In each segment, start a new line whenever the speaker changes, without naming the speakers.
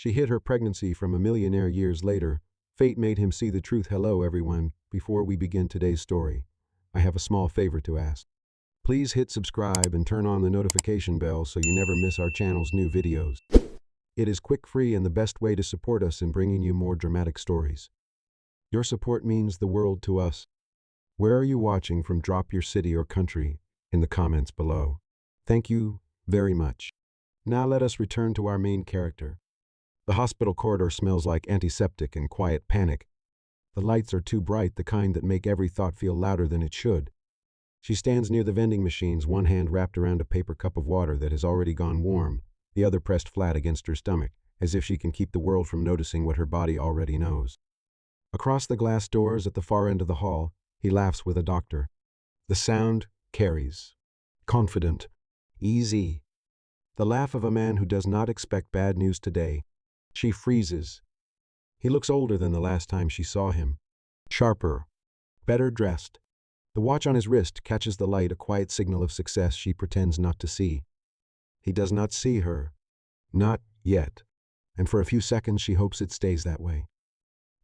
She hid her pregnancy from a millionaire years later. Fate made him see the truth. Hello, everyone. Before we begin today's story, I have a small favor to ask. Please hit subscribe and turn on the notification bell so you never miss our channel's new videos. It is quick, free, and the best way to support us in bringing you more dramatic stories. Your support means the world to us. Where are you watching from? Drop your city or country in the comments below. Thank you very much. Now let us return to our main character. The hospital corridor smells like antiseptic and quiet panic. The lights are too bright, the kind that make every thought feel louder than it should. She stands near the vending machines, one hand wrapped around a paper cup of water that has already gone warm, the other pressed flat against her stomach, as if she can keep the world from noticing what her body already knows. Across the glass doors at the far end of the hall, he laughs with a doctor. The sound carries. Confident. Easy. The laugh of a man who does not expect bad news today. She freezes. He looks older than the last time she saw him. Sharper. Better dressed. The watch on his wrist catches the light, a quiet signal of success she pretends not to see. He does not see her. Not yet. And for a few seconds she hopes it stays that way.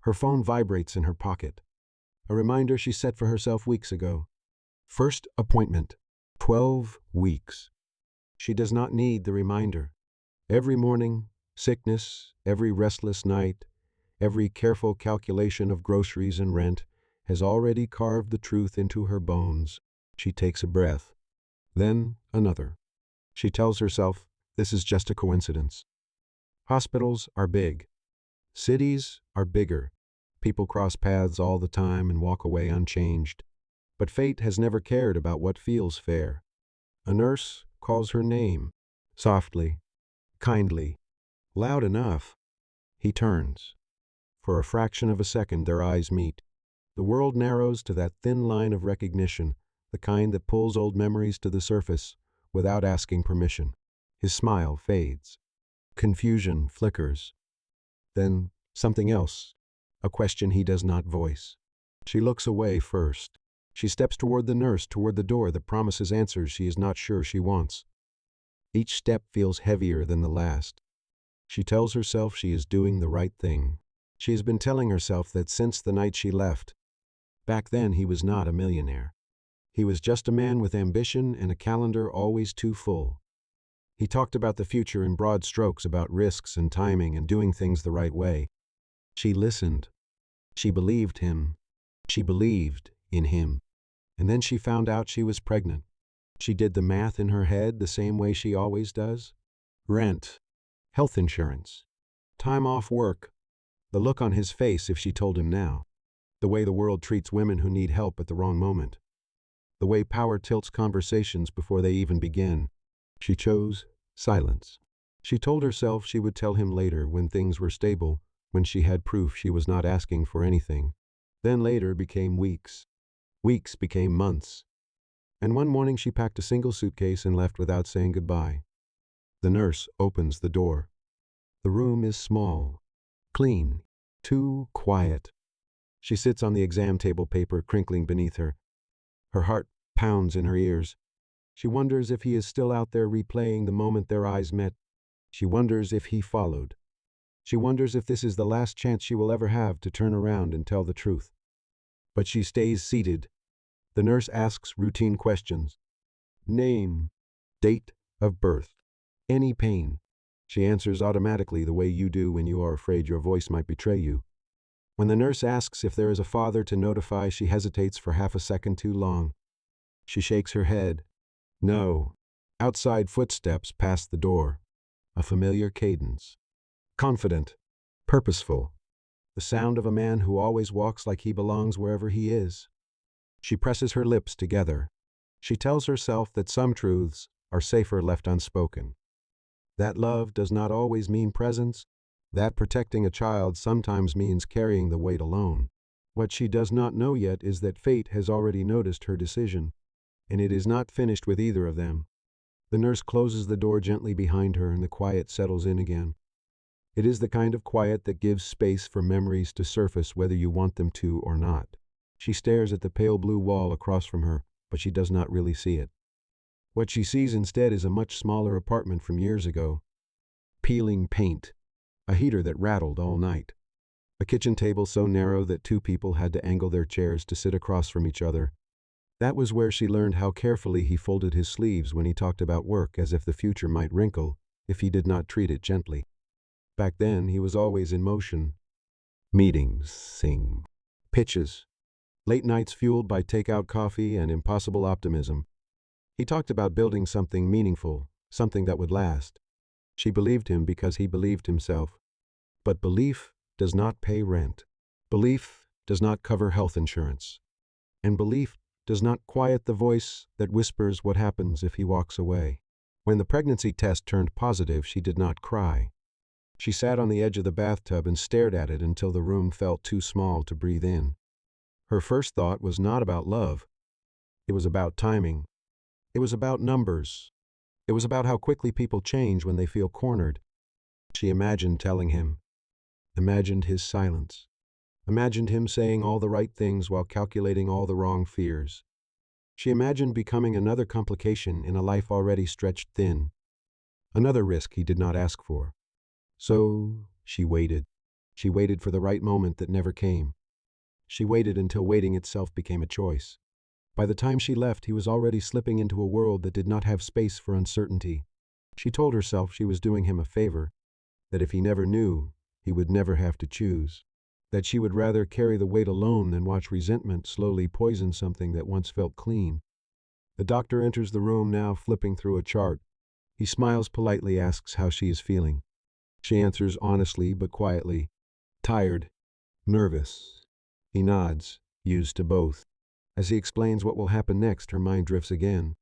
Her phone vibrates in her pocket. A reminder she set for herself weeks ago. First appointment. 12 weeks. She does not need the reminder. Every morning, sickness, every restless night, every careful calculation of groceries and rent has already carved the truth into her bones. She takes a breath. Then another. She tells herself this is just a coincidence. Hospitals are big. Cities are bigger. People cross paths all the time and walk away unchanged. But fate has never cared about what feels fair. A nurse calls her name. Softly. Kindly. Loud enough. He turns. For a fraction of a second their eyes meet. The world narrows to that thin line of recognition, the kind that pulls old memories to the surface without asking permission. His smile fades. Confusion flickers. Then something else, a question he does not voice. She looks away first. She steps toward the nurse, toward the door that promises answers she is not sure she wants. Each step feels heavier than the last. She tells herself she is doing the right thing. She has been telling herself that since the night she left. Back then he was not a millionaire. He was just a man with ambition and a calendar always too full. He talked about the future in broad strokes, about risks and timing and doing things the right way. She listened. She believed him. She believed in him. And then she found out she was pregnant. She did the math in her head the same way she always does. Rent. Health insurance. Time off work. The look on his face if she told him now. The way the world treats women who need help at the wrong moment. The way power tilts conversations before they even begin. She chose silence. She told herself she would tell him later, when things were stable, when she had proof she was not asking for anything. Then later became weeks. Weeks became months. And one morning she packed a single suitcase and left without saying goodbye. The nurse opens the door. The room is small, clean, too quiet. She sits on the exam table, paper crinkling beneath her. Her heart pounds in her ears. She wonders if he is still out there replaying the moment their eyes met. She wonders if he followed. She wonders if this is the last chance she will ever have to turn around and tell the truth. But she stays seated. The nurse asks routine questions. Name. Date of birth. Any pain. She answers automatically, the way you do when you are afraid your voice might betray you. When the nurse asks if there is a father to notify, she hesitates for half a second too long. She shakes her head. No. Outside footsteps past the door. A familiar cadence. Confident. Purposeful. The sound of a man who always walks like he belongs wherever he is. She presses her lips together. She tells herself that some truths are safer left unspoken. That love does not always mean presence. That protecting a child sometimes means carrying the weight alone. What she does not know yet is that fate has already noticed her decision, and it is not finished with either of them. The nurse closes the door gently behind her and the quiet settles in again. It is the kind of quiet that gives space for memories to surface whether you want them to or not. She stares at the pale blue wall across from her, but she does not really see it. What she sees instead is a much smaller apartment from years ago. Peeling paint. a heater that rattled all night, a kitchen table so narrow that two people had to angle their chairs to sit across from each other. That was where she learned how carefully he folded his sleeves when he talked about work, as if the future might wrinkle if he did not treat it gently. Back then, he was always in motion. Meetings, pitches, late nights fueled by takeout coffee and impossible optimism. He talked about building something meaningful, something that would last. She believed him because he believed himself. But belief does not pay rent. Belief does not cover health insurance. And belief does not quiet the voice that whispers what happens if he walks away. When the pregnancy test turned positive, she did not cry. She sat on the edge of the bathtub and stared at it until the room felt too small to breathe in. Her first thought was not about love. It was about timing. It was about numbers. It was about how quickly people change when they feel cornered. She imagined telling him, imagined his silence, imagined him saying all the right things while calculating all the wrong fears. She imagined becoming another complication in a life already stretched thin, another risk he did not ask for. So she waited. She waited for the right moment that never came. She waited until waiting itself became a choice. By the time she left, he was already slipping into a world that did not have space for uncertainty. She told herself she was doing him a favor, that if he never knew, he would never have to choose, that she would rather carry the weight alone than watch resentment slowly poison something that once felt clean. The doctor enters the room now, flipping through a chart. He smiles politely, asks how she is feeling. She answers honestly but quietly, tired, nervous. He nods, used to both. As he explains what will happen next, her mind drifts again.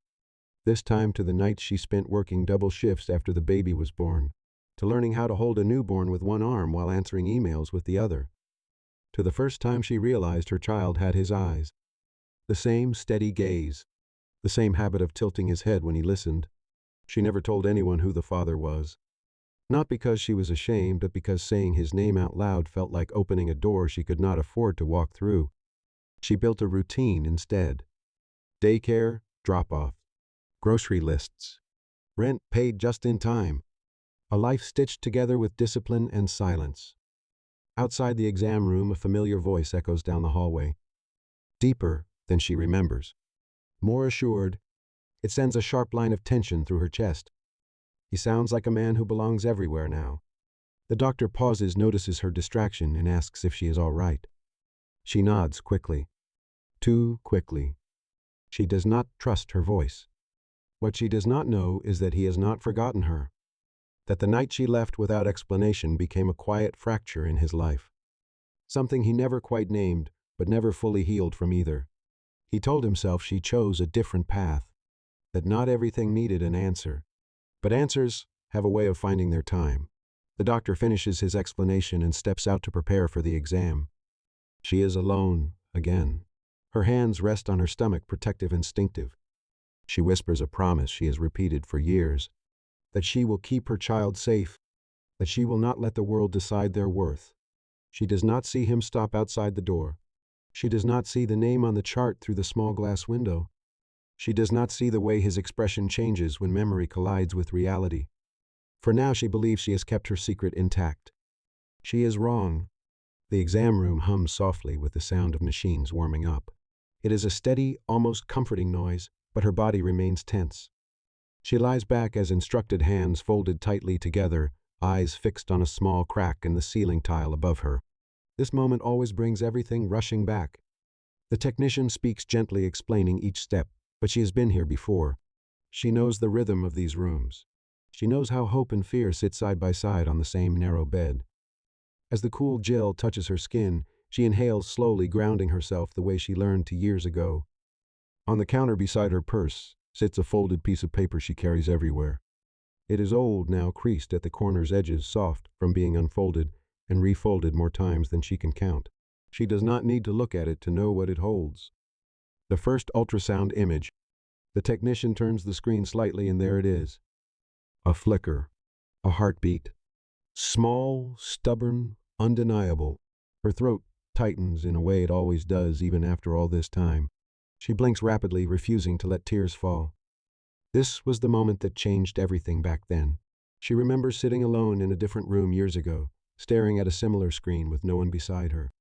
This time to the nights she spent working double shifts after the baby was born, to learning how to hold a newborn with one arm while answering emails with the other, to the first time she realized her child had his eyes, the same steady gaze, the same habit of tilting his head when he listened. She never told anyone who the father was. Not because she was ashamed, but because saying his name out loud felt like opening a door she could not afford to walk through. She built a routine instead. Daycare, drop-off, grocery lists, rent paid just in time, a life stitched together with discipline and silence. Outside the exam room, a familiar voice echoes down the hallway. Deeper than she remembers. More assured, it sends a sharp line of tension through her chest. He sounds like a man who belongs everywhere now. The doctor pauses, notices her distraction, and asks if she is all right. She nods quickly. Too quickly. She does not trust her voice. What she does not know is that he has not forgotten her. That the night she left without explanation became a quiet fracture in his life. Something he never quite named, but never fully healed from either. He told himself she chose a different path. That not everything needed an answer. But answers have a way of finding their time. The doctor finishes his explanation and steps out to prepare for the exam. She is alone, again. Her hands rest on her stomach, protective, instinctive. She whispers a promise she has repeated for years, that she will keep her child safe, that she will not let the world decide their worth. She does not see him stop outside the door. She does not see the name on the chart through the small glass window. She does not see the way his expression changes when memory collides with reality. For now, she believes she has kept her secret intact. She is wrong. The exam room hums softly with the sound of machines warming up. It is a steady, almost comforting noise, but her body remains tense. She lies back as instructed, hands folded tightly together, eyes fixed on a small crack in the ceiling tile above her. This moment always brings everything rushing back. The technician speaks gently, explaining each step, but she has been here before. She knows the rhythm of these rooms. She knows how hope and fear sit side by side on the same narrow bed. As the cool gel touches her skin, she inhales slowly, grounding herself the way she learned 2 years ago. On the counter beside her purse sits a folded piece of paper she carries everywhere. It is old now, creased at the corner's edges, soft from being unfolded and refolded more times than she can count. She does not need to look at it to know what it holds. The first ultrasound image. The technician turns the screen slightly, and there it is. A flicker. A heartbeat. Small, stubborn, undeniable. Her throat tightens in a way it always does, even after all this time. She blinks rapidly, refusing to let tears fall. This was the moment that changed everything back then. She remembers sitting alone in a different room years ago, staring at a similar screen with no one beside her.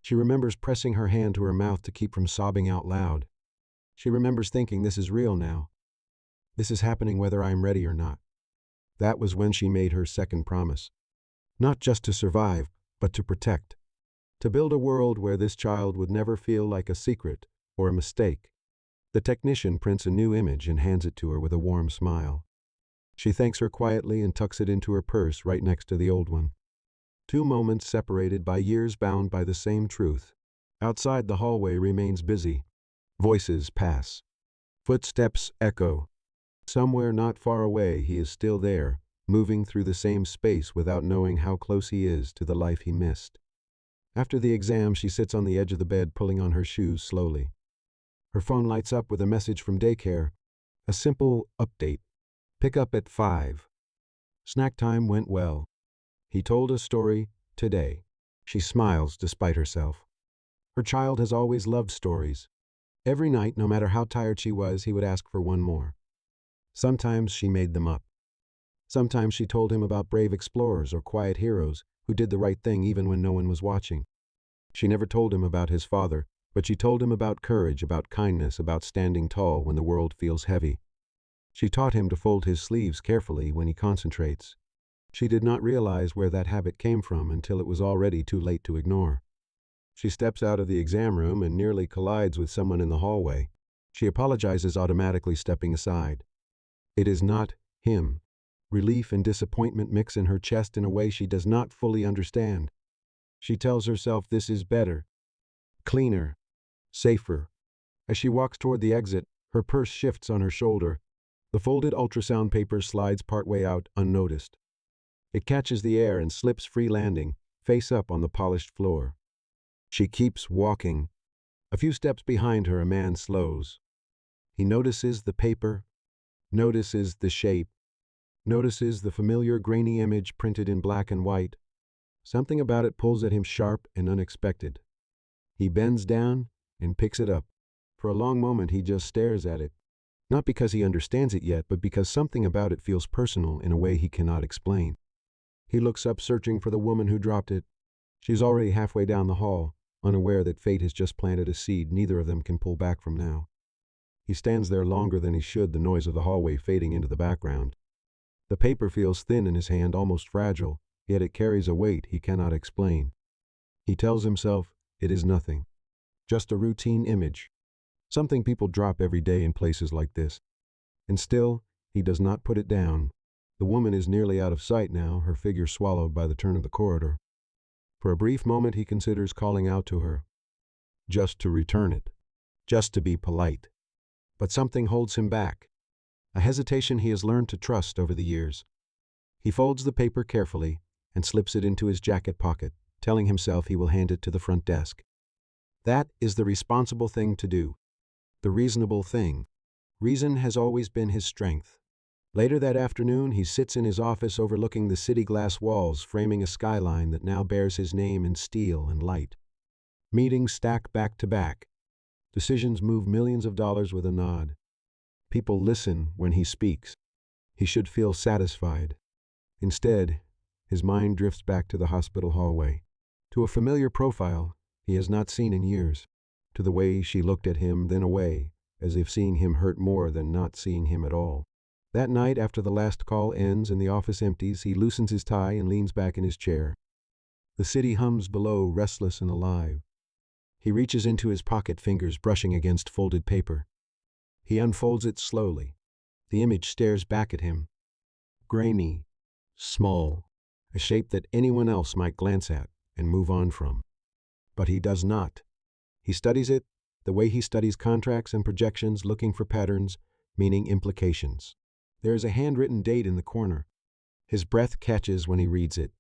She remembers pressing her hand to her mouth to keep from sobbing out loud. She remembers thinking, this is real now. This is happening whether I am ready or not. That was when she made her second promise. Not just to survive, but to protect. To build a world where this child would never feel like a secret or a mistake. The technician prints a new image and hands it to her with a warm smile. She thanks her quietly and tucks it into her purse right next to the old one. 2 moments separated by years bound by the same truth. Outside, the hallway remains busy. Voices pass. Footsteps echo. Somewhere not far away, he is still there, moving through the same space without knowing how close he is to the life he missed. After the exam, she sits on the edge of the bed, pulling on her shoes slowly. Her phone lights up with a message from daycare. A simple update. Pick up at 5. Snack time went well. He told a story today. She smiles despite herself. Her child has always loved stories. Every night, no matter how tired she was, he would ask for one more. Sometimes she made them up. Sometimes she told him about brave explorers or quiet heroes who did the right thing even when no one was watching. She never told him about his father, but she told him about courage, about kindness, about standing tall when the world feels heavy. She taught him to fold his sleeves carefully when he concentrates. She did not realize where that habit came from until it was already too late to ignore. She steps out of the exam room and nearly collides with someone in the hallway. She apologizes, automatically stepping aside. It is not him. Relief and disappointment mix in her chest in a way she does not fully understand. She tells herself this is better, cleaner, safer. As she walks toward the exit, her purse shifts on her shoulder. The folded ultrasound paper slides partway out unnoticed. It catches the air and slips free, landing, face up on the polished floor. She keeps walking. A few steps behind her, a man slows. He notices the paper, notices the shape, notices the familiar grainy image printed in black and white. Something about it pulls at him, sharp and unexpected. He bends down and picks it up. For a long moment he just stares at it. Not because he understands it yet, but because something about it feels personal in a way he cannot explain. He looks up, searching for the woman who dropped it. She's already halfway down the hall, unaware that fate has just planted a seed neither of them can pull back from now. He stands there longer than he should, the noise of the hallway fading into the background. The paper feels thin in his hand, almost fragile, yet it carries a weight he cannot explain. He tells himself it is nothing. Just a routine image. Something people drop every day in places like this. And still, he does not put it down. The woman is nearly out of sight now, her figure swallowed by the turn of the corridor. For a brief moment he considers calling out to her. Just to return it. Just to be polite. But something holds him back. A hesitation he has learned to trust over the years. He folds the paper carefully and slips it into his jacket pocket, telling himself he will hand it to the front desk. That is the responsible thing to do. The reasonable thing. Reason has always been his strength. Later that afternoon, he sits in his office overlooking the city glass walls, framing a skyline that now bears his name in steel and light. Meetings stack back to back. Decisions move millions of dollars with a nod. People listen when he speaks. He should feel satisfied. Instead, his mind drifts back to the hospital hallway, to a familiar profile he has not seen in years, to the way she looked at him, then away, as if seeing him hurt more than not seeing him at all. That night, after the last call ends and the office empties, he loosens his tie and leans back in his chair. The city hums below, restless and alive. He reaches into his pocket, fingers brushing against folded paper. He unfolds it slowly. The image stares back at him. Grainy, small, a shape that anyone else might glance at and move on from. But he does not. He studies it the way he studies contracts and projections, looking for patterns, meaning implications. There is a handwritten date in the corner. His breath catches when he reads it.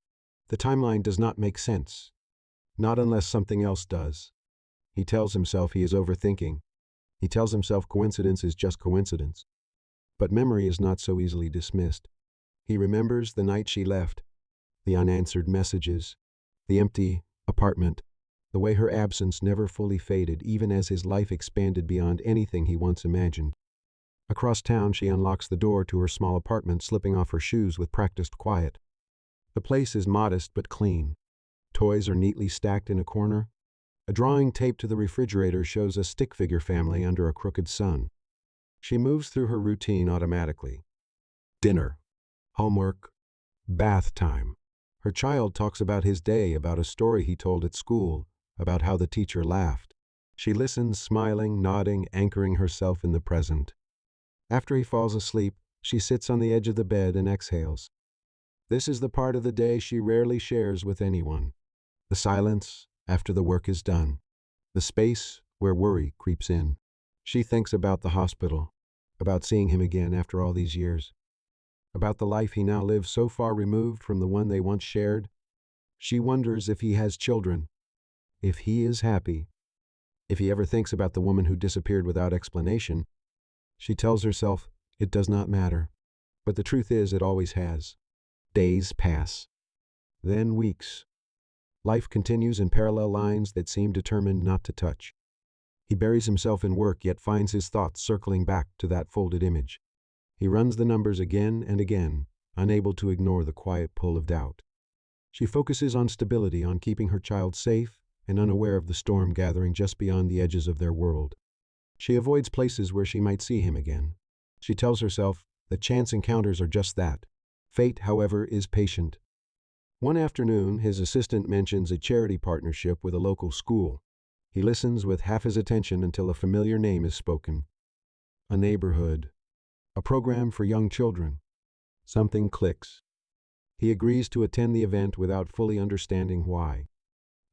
The timeline does not make sense. Not unless something else does. He tells himself he is overthinking. He tells himself coincidence is just coincidence. But memory is not so easily dismissed. He remembers the night she left, the unanswered messages, the empty apartment, the way her absence never fully faded, even as his life expanded beyond anything he once imagined. Across town, she unlocks the door to her small apartment, slipping off her shoes with practiced quiet. The place is modest but clean. Toys are neatly stacked in a corner. A drawing taped to the refrigerator shows a stick figure family under a crooked sun. She moves through her routine automatically. Dinner, homework, bath time. Her child talks about his day, about a story he told at school, about how the teacher laughed. She listens, smiling, nodding, anchoring herself in the present. After he falls asleep, she sits on the edge of the bed and exhales. This is the part of the day she rarely shares with anyone. The silence after the work is done. The space where worry creeps in. She thinks about the hospital, about seeing him again after all these years, about the life he now lives so far removed from the one they once shared. She wonders if he has children, if he is happy, if he ever thinks about the woman who disappeared without explanation. She tells herself it does not matter, but the truth is it always has. Days pass. Then weeks. Life continues in parallel lines that seem determined not to touch. He buries himself in work, yet finds his thoughts circling back to that folded image. He runs the numbers again and again, unable to ignore the quiet pull of doubt. She focuses on stability, on keeping her child safe, and unaware of the storm gathering just beyond the edges of their world. She avoids places where she might see him again. She tells herself that chance encounters are just that. Fate, however, is patient. One afternoon, his assistant mentions a charity partnership with a local school. He listens with half his attention until a familiar name is spoken. A neighborhood. A program for young children. Something clicks. He agrees to attend the event without fully understanding why.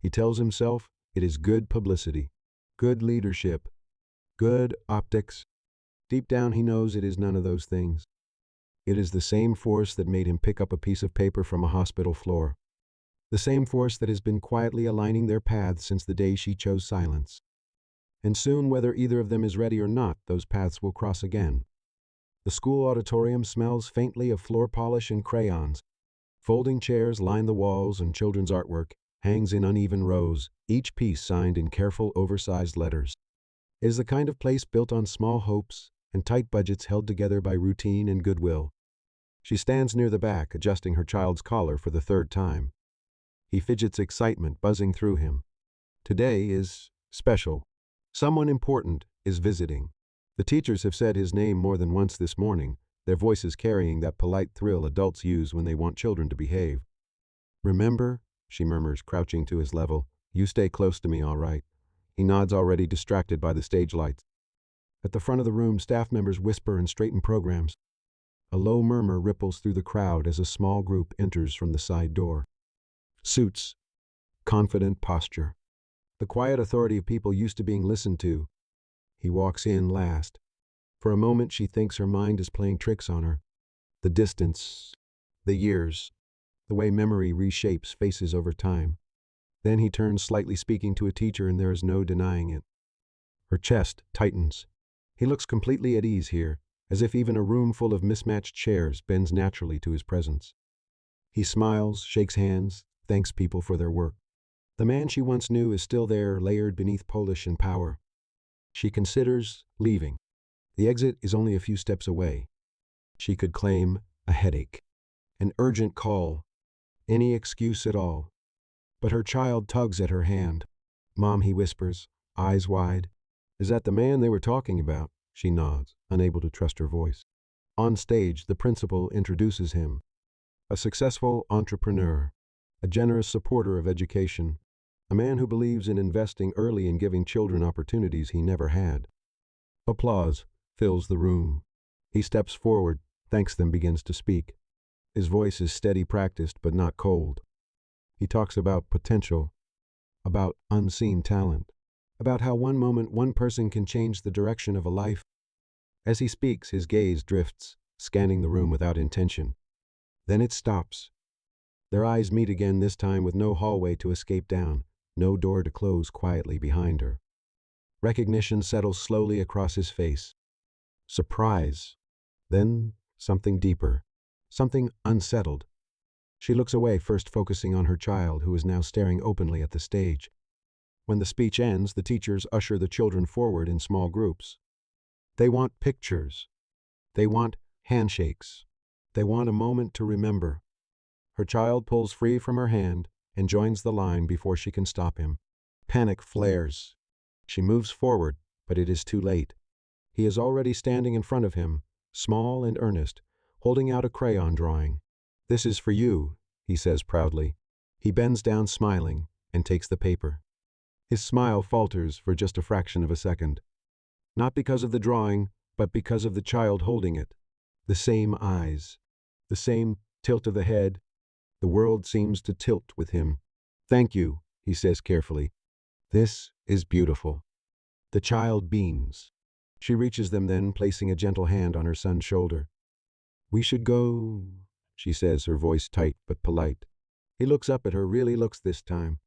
He tells himself it is good publicity, good leadership, good optics. Deep down he knows it is none of those things. It is the same force that made him pick up a piece of paper from a hospital floor. The same force that has been quietly aligning their paths since the day she chose silence. And soon, whether either of them is ready or not, those paths will cross again. The school auditorium smells faintly of floor polish and crayons. Folding chairs line the walls, and children's artwork hangs in uneven rows, each piece signed in careful, oversized letters. It is the kind of place built on small hopes and tight budgets held together by routine and goodwill. She stands near the back, adjusting her child's collar for the third time. He fidgets, excitement buzzing through him. Today is special. Someone important is visiting. The teachers have said his name more than once this morning, their voices carrying that polite thrill adults use when they want children to behave. "Remember?" she murmurs, crouching to his level. "You stay close to me, all right." He nods, already distracted by the stage lights. At the front of the room, staff members whisper and straighten programs. A low murmur ripples through the crowd as a small group enters from the side door. Suits, confident posture. The quiet authority of people used to being listened to. He walks in last. For a moment she thinks her mind is playing tricks on her. The distance, the years, the way memory reshapes faces over time. Then he turns, slightly, speaking to a teacher, and there is no denying it. Her chest tightens. He looks completely at ease here, as if even a room full of mismatched chairs bends naturally to his presence. He smiles, shakes hands, thanks people for their work. The man she once knew is still there, layered beneath polish and power. She considers leaving. The exit is only a few steps away. She could claim a headache, an urgent call, any excuse at all. But her child tugs at her hand. "Mom," he whispers, eyes wide. "Is that the man they were talking about?" She nods, unable to trust her voice. On stage, the principal introduces him. A successful entrepreneur, a generous supporter of education, a man who believes in investing early and giving children opportunities he never had. Applause fills the room. He steps forward, thanks them, begins to speak. His voice is steady, practiced, but not cold. He talks about potential, about unseen talent, about how one moment one person can change the direction of a life. As he speaks, his gaze drifts, scanning the room without intention. Then it stops. Their eyes meet again, this time with no hallway to escape down, no door to close quietly behind her. Recognition settles slowly across his face. Surprise. Then something deeper, something unsettled. She looks away, first focusing on her child, who is now staring openly at the stage. When the speech ends, the teachers usher the children forward in small groups. They want pictures, They want handshakes. They want a moment to remember. Her child pulls free from her hand and joins the line before she can stop him. Panic flares. She moves forward, but it is too late. He is already standing in front of him, small and earnest, holding out a crayon drawing. "This is for you," he says proudly. He bends down smiling and takes the paper. His smile falters for just a fraction of a second. Not because of the drawing, but because of the child holding it. The same eyes. The same tilt of the head. The world seems to tilt with him. "Thank you," he says carefully. "This is beautiful." The child beams. She reaches them then, placing a gentle hand on her son's shoulder. "We should go," she says, her voice tight but polite. He looks up at her, really looks this time.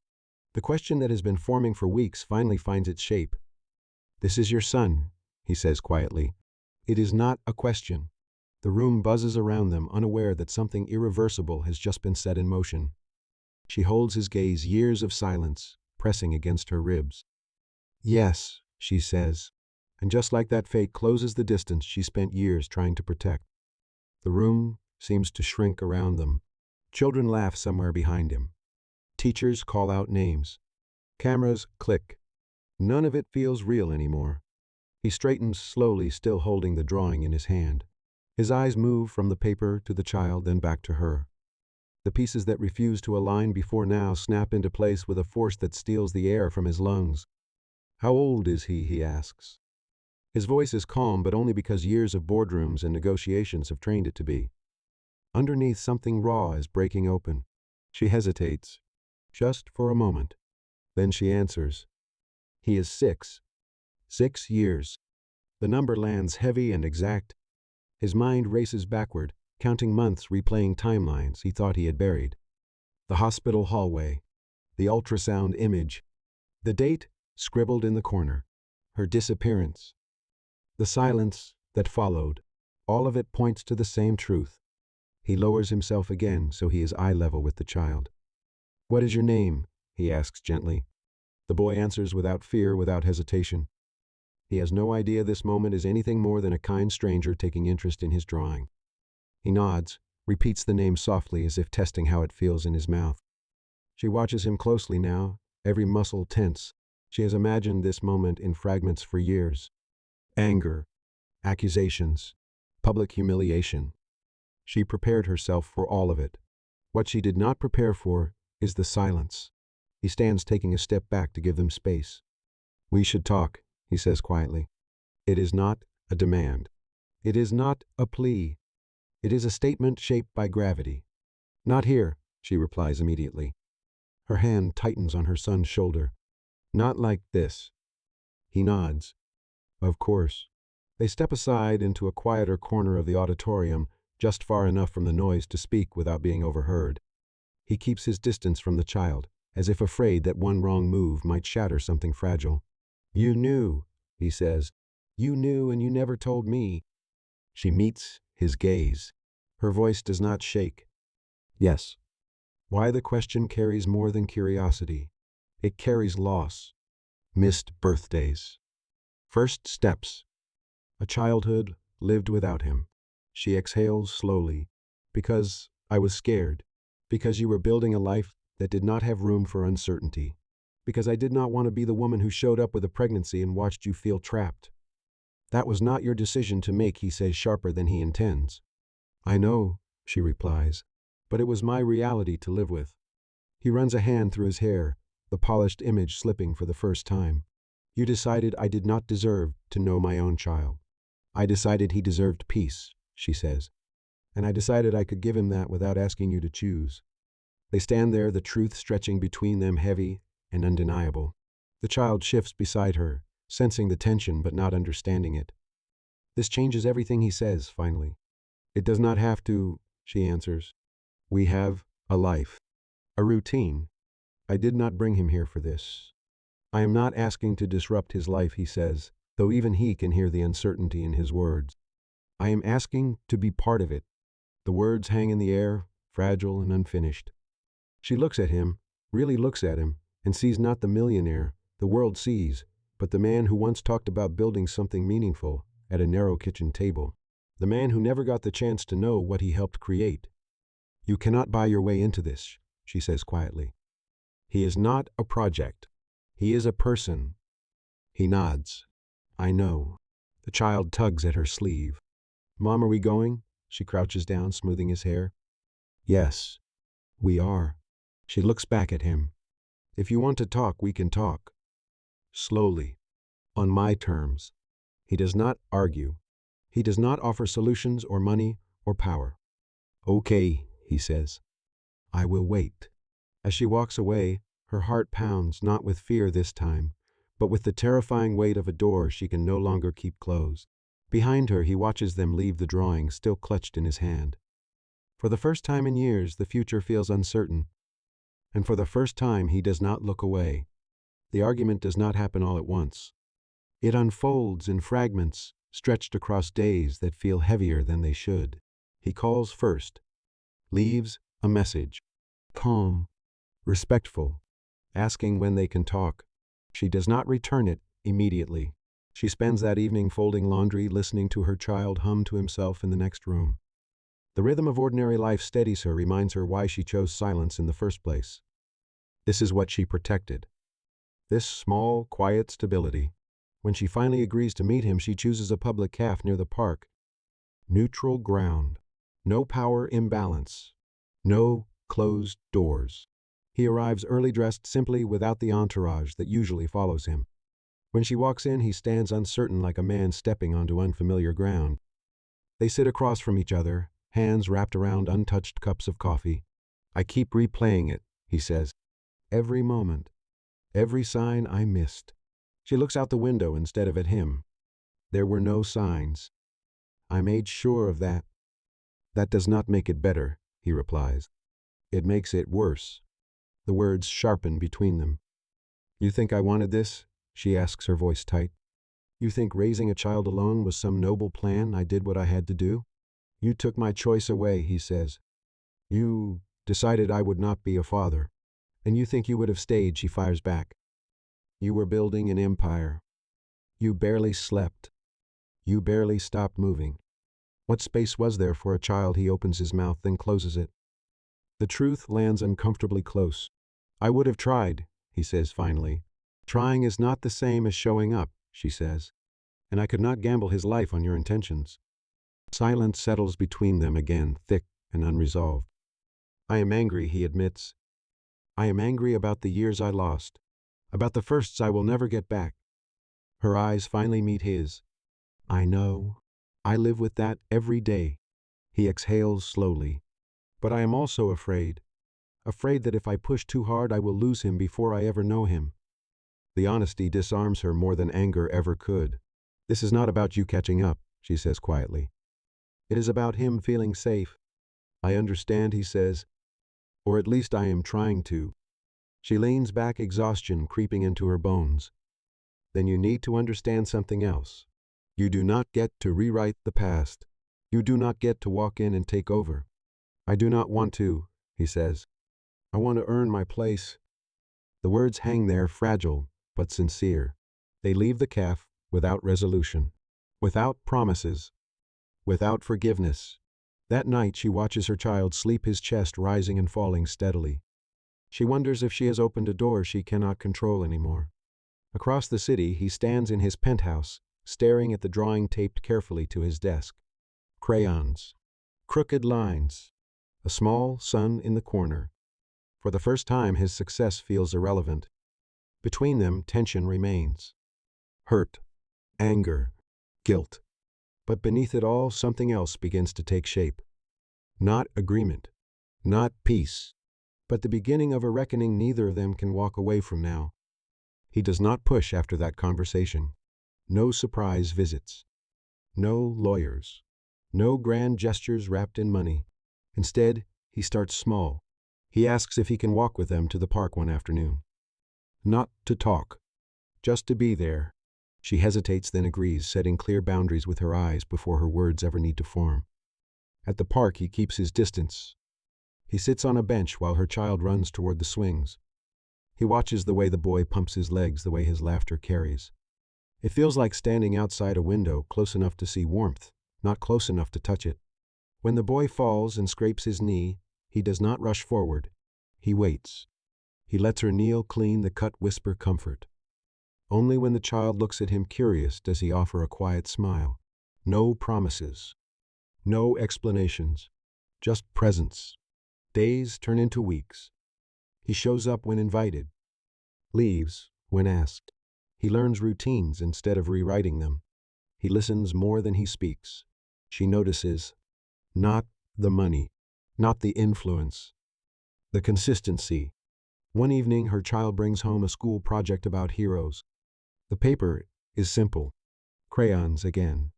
The question that has been forming for weeks finally finds its shape. "This is your son," he says quietly. It is not a question. The room buzzes around them, unaware that something irreversible has just been set in motion. She holds his gaze, years of silence, pressing against her ribs. "Yes," she says, and just like that, fate closes the distance she spent years trying to protect. The room seems to shrink around them. Children laugh somewhere behind him. Teachers call out names. Cameras click. None of it feels real anymore. He straightens slowly, still holding the drawing in his hand. His eyes move from the paper to the child, then back to her. The pieces that refused to align before now snap into place with a force that steals the air from his lungs. "How old is he?" he asks. His voice is calm, but only because years of boardrooms and negotiations have trained it to be. Underneath, something raw is breaking open. She hesitates, just for a moment. Then she answers. "He is 6. 6 years." The number lands heavy and exact. His mind races backward, counting months, replaying timelines he thought he had buried. The hospital hallway. The ultrasound image. The date scribbled in the corner. Her disappearance. The silence that followed. All of it points to the same truth. He lowers himself again so he is eye level with the child. "What is your name?" he asks gently. The boy answers without fear, without hesitation. He has no idea this moment is anything more than a kind stranger taking interest in his drawing. He nods, repeats the name softly as if testing how it feels in his mouth. She watches him closely now, every muscle tense. She has imagined this moment in fragments for years. Anger, accusations, public humiliation. She prepared herself for all of it. What she did not prepare for is the silence. He stands, taking a step back to give them space. "We should talk," he says quietly. It is not a demand. It is not a plea. It is a statement shaped by gravity. "Not here," she replies immediately. Her hand tightens on her son's shoulder. "Not like this." He nods. "Of course." They step aside into a quieter corner of the auditorium, just far enough from the noise to speak without being overheard. He keeps his distance from the child, as if afraid that one wrong move might shatter something fragile. "You knew," he says. "You knew, and you never told me." She meets his gaze. Her voice does not shake. "Yes." Why the question carries more than curiosity. It carries loss. Missed birthdays. First steps. A childhood lived without him. She exhales slowly. "Because I was scared. Because you were building a life that did not have room for uncertainty. Because I did not want to be the woman who showed up with a pregnancy and watched you feel trapped." "That was not your decision to make," he says, sharper than he intends. "I know," she replies, "but it was my reality to live with." He runs a hand through his hair, the polished image slipping for the first time. "You decided I did not deserve to know my own child. I decided he deserved peace," she says. "And I decided I could give him that without asking you to choose." They stand there, the truth stretching between them, heavy and undeniable. The child shifts beside her, sensing the tension but not understanding it. "This changes everything," he says, finally. "It does not have to," she answers. "We have a life. A routine. I did not bring him here for this." "I am not asking to disrupt his life," he says, though even he can hear the uncertainty in his words. "I am asking to be part of it." The words hang in the air, fragile and unfinished. She looks at him, really looks at him, and sees not the millionaire the world sees, but the man who once talked about building something meaningful at a narrow kitchen table. the man who never got the chance to know what he helped create. You cannot buy your way into this, she says quietly. He is not a project. He is a person. He nods. I know. The child tugs at her sleeve. Mom, are we going? She crouches down, smoothing his hair. Yes, we are. She looks back at him. If you want to talk, we can talk. Slowly. On my terms. He does not argue. He does not offer solutions or money or power. Okay, he says. I will wait. As she walks away, her heart pounds, not with fear this time, but with the terrifying weight of a door she can no longer keep closed. Behind her, he watches them leave the drawing still clutched in his hand. For the first time in years, the future feels uncertain. And for the first time, he does not look away. The argument does not happen all at once. It unfolds in fragments, stretched across days that feel heavier than they should. He calls first, leaves a message, calm, respectful, asking when they can talk. She does not return it immediately. She spends that evening folding laundry, listening to her child hum to himself in the next room. The rhythm of ordinary life steadies her, reminds her why she chose silence in the first place. This is what she protected. This small, quiet stability. When she finally agrees to meet him, she chooses a public cafe near the park. Neutral ground. No power imbalance. No closed doors. He arrives early, dressed simply, without the entourage that usually follows him. When she walks in, he stands uncertain, like a man stepping onto unfamiliar ground. They sit across from each other, hands wrapped around untouched cups of coffee. I keep replaying it, he says. Every moment. Every sign I missed. She looks out the window instead of at him. There were no signs. I made sure of that. That does not make it better, he replies. It makes it worse. The words sharpen between them. You think I wanted this? She asks, her voice tight. You think raising a child alone was some noble plan? I did what I had to do. You took my choice away, he says. You decided I would not be a father. And you think you would have stayed, she fires back. You were building an empire. You barely slept. You barely stopped moving. What space was there for a child? He opens his mouth, then closes it. The truth lands uncomfortably close. I would have tried, he says finally. Trying is not the same as showing up, she says. And I could not gamble his life on your intentions. Silence settles between them again, thick and unresolved. I am angry, he admits. I am angry about the years I lost. About the firsts I will never get back. Her eyes finally meet his. I know. I live with that every day. He exhales slowly. But I am also afraid. Afraid that if I push too hard, I will lose him before I ever know him. The honesty disarms her more than anger ever could. This is not about you catching up, she says quietly. It is about him feeling safe. I understand, he says. Or at least I am trying to. She leans back, exhaustion creeping into her bones. Then you need to understand something else. You do not get to rewrite the past. You do not get to walk in and take over. I do not want to, he says. I want to earn my place. The words hang there, fragile but sincere. They leave the cafe without resolution, without promises, without forgiveness. That night she watches her child sleep, his chest rising and falling steadily. She wonders if she has opened a door she cannot control anymore. Across the city, he stands in his penthouse, staring at the drawing taped carefully to his desk. Crayons. Crooked lines. A small sun in the corner. For the first time, his success feels irrelevant. Between them, tension remains. Hurt. Anger. Guilt. But beneath it all, something else begins to take shape. Not agreement. Not peace. But the beginning of a reckoning neither of them can walk away from now. He does not push after that conversation. No surprise visits. No lawyers. No grand gestures wrapped in money. Instead, he starts small. He asks if he can walk with them to the park one afternoon. Not to talk. Just to be there. She hesitates, then agrees, setting clear boundaries with her eyes before her words ever need to form. At the park, he keeps his distance. He sits on a bench while her child runs toward the swings. He watches the way the boy pumps his legs, the way his laughter carries. It feels like standing outside a window, close enough to see warmth, not close enough to touch it. When the boy falls and scrapes his knee, he does not rush forward. He waits. He lets her kneel clean the cut, whisper comfort. Only when the child looks at him curious does he offer a quiet smile. No promises. No explanations. Just presence. Days turn into weeks. He shows up when invited. Leaves when asked. He learns routines instead of rewriting them. He listens more than he speaks. She notices. Not the money. Not the influence. The consistency. One evening, her child brings home a school project about heroes. The paper is simple. Crayons again.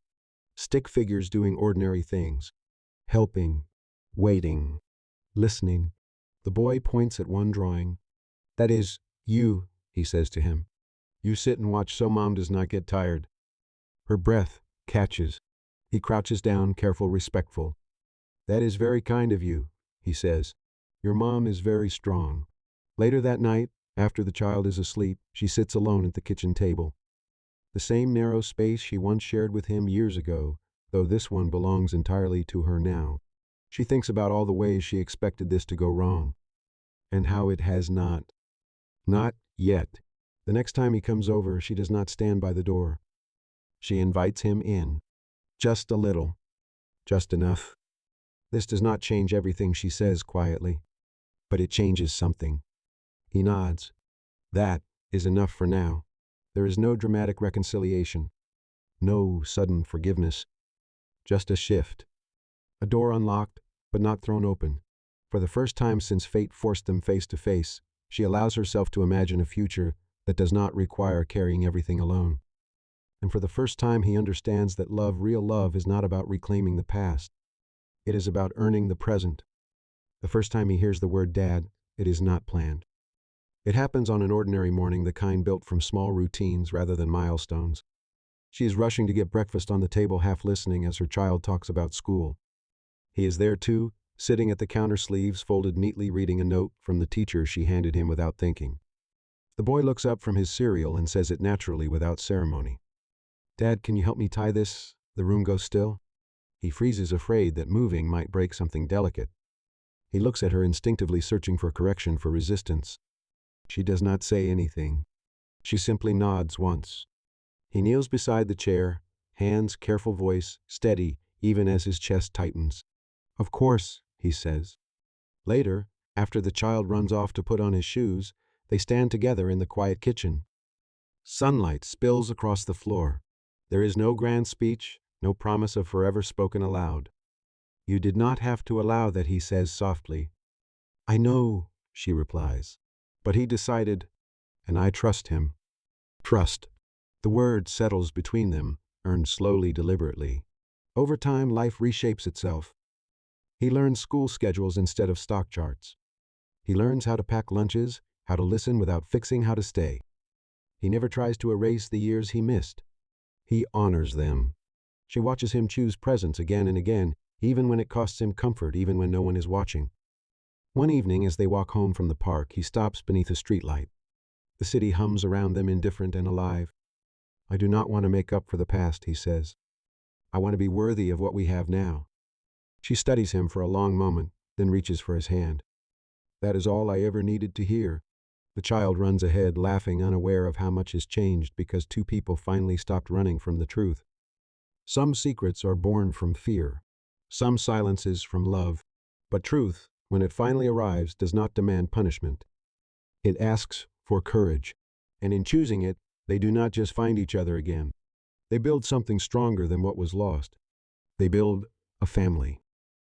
Stick figures doing ordinary things. Helping. Waiting. Listening. The boy points at one drawing. That is, you, he says to him. You sit and watch so Mom does not get tired. Her breath catches. He crouches down, careful, respectful. That is very kind of you, he says. Your mom is very strong. Later that night, after the child is asleep, she sits alone at the kitchen table. The same narrow space she once shared with him years ago, though this one belongs entirely to her now. She thinks about all the ways she expected this to go wrong. And how it has not. Not yet. The next time he comes over, she does not stand by the door. She invites him in. Just a little. Just enough. This does not change everything, she says quietly. But it changes something. He nods. That is enough for now. There is no dramatic reconciliation. No sudden forgiveness. Just a shift. A door unlocked, but not thrown open. For the first time since fate forced them face to face, she allows herself to imagine a future that does not require carrying everything alone. And for the first time he understands that love, real love, is not about reclaiming the past. It is about earning the present. The first time he hears the word dad, it is not planned. It happens on an ordinary morning, the kind built from small routines rather than milestones. She is rushing to get breakfast on the table, half listening as her child talks about school. He is there too, sitting at the counter, sleeves folded neatly, reading a note from the teacher she handed him without thinking. The boy looks up from his cereal and says it naturally, without ceremony. Dad, can you help me tie this? The room goes still. He freezes, afraid that moving might break something delicate. He looks at her instinctively, searching for correction, for resistance. She does not say anything. She simply nods once. He kneels beside the chair, hands, careful, voice, steady, even as his chest tightens. Of course, he says. Later, after the child runs off to put on his shoes, they stand together in the quiet kitchen. Sunlight spills across the floor. There is no grand speech, no promise of forever spoken aloud. You did not have to allow that, he says softly. I know, she replies. But he decided, and I trust him. Trust. The word settles between them, earned slowly, deliberately. Over time, life reshapes itself. He learns school schedules instead of stock charts. He learns how to pack lunches, how to listen without fixing how to stay. He never tries to erase the years he missed. He honors them. She watches him choose presence again and again, even when it costs him comfort, even when no one is watching. One evening, as they walk home from the park, he stops beneath a streetlight. The city hums around them, indifferent and alive. I do not want to make up for the past, he says. I want to be worthy of what we have now. She studies him for a long moment, then reaches for his hand. That is all I ever needed to hear. The child runs ahead, laughing, unaware of how much has changed because two people finally stopped running from the truth. Some secrets are born from fear. Some silences from love. But truth, when it finally arrives, does not demand punishment. It asks for courage. And in choosing it, they do not just find each other again. They build something stronger than what was lost. They build a family.